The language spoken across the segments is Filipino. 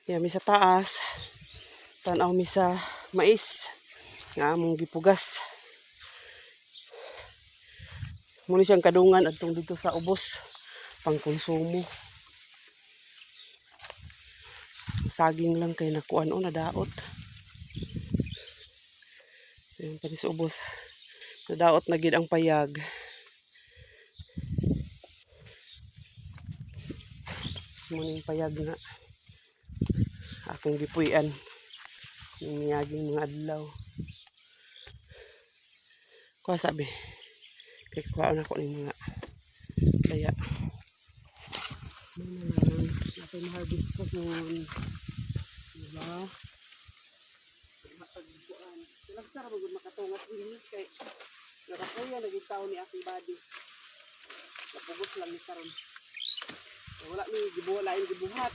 Ya mi sa taas. Tanaw mi sa mais nga among gipugas. Muna siyang kadungan adtong dito sa ubos pang konsumo. Saging lang kay nakuan o nadaot. Ayan pa sa ubos. Nadaot na gid ang payag. Muning payag nga akong gipuy-an ng miyaging mga adlaw. Kuha sabi kay kuha na ko ng mga kaya ano lang natin harvest ko kung diba matagpuan silang sarap magod makatungas din kay nakakuya naging tao ni aking body napugos lang ni karon wala ni gibuhat gibuhat.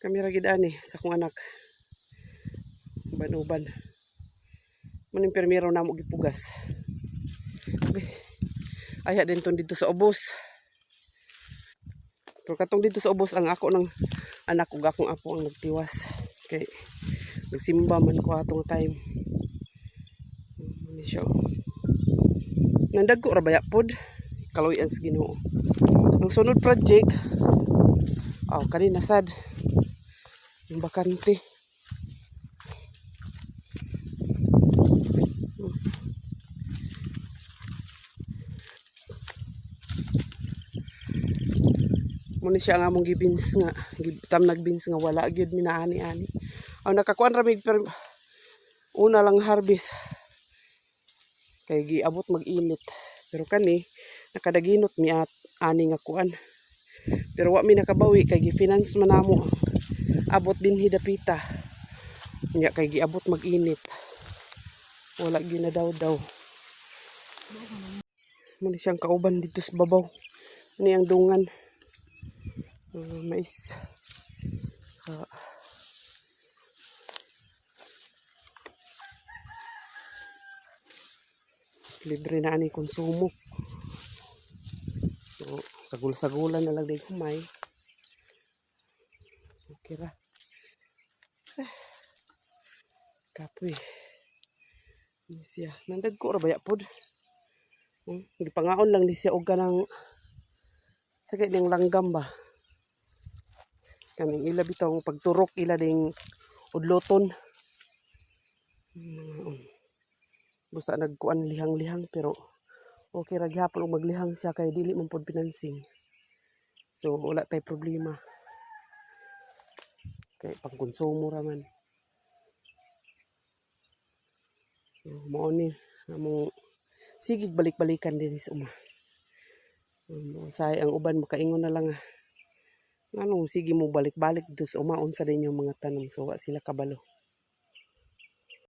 Kami ra gid ani sa akong anak. Uban-uban. Maning permiro na mo gipugas. Okay. Aya din ton dito sa ubos. Pero katong dito sa ubos ang ako ng anak ug akong apo ang nagtiwas. Kay nagsimba man ko atong time. Ni siya. Nandagko ra baya pod. Kaloy-an sa Ginoo. Ang sunod project kanina sad yung bakante. Muna siya nga mong gibins nga tam nagbins nga wala gyud mi na ani-ani. Aw nakakuan ra mig una lang harvest kay giabot mag-init. Pero kani nakadaginot mi at ani nga kuan. Pero wa mi nakabawi kay gi-finance man namo. Abot din hidapita. Nya kay giabot mag-init. Wala gyud na daw. Muna siyang kauban dito sa babaw. Ni ang dungan. Mais. Libre na ani konsumo. So, sagul-sagulan na lang din kumay. Okay ra. Kapoy. Ini siya. Nandagko ra baya pod. Gipangaon lang ni siya og kanang sakit ning langgam ba. Kaning ila bitaw pagturok ila ding udloton. Busa nagkuan lihang-lihang pero okay ra gyapon og maglihang siya kay dili man pod financing. So wala tay problema. Kay pangkonsumo ra man. So mao ni amo sige balik-balikan din sa uma. Say ang uban makaingon na lang nganong sige mo balik-balik dito sa uma unsa din yung mga tanom so wa sila kabalo.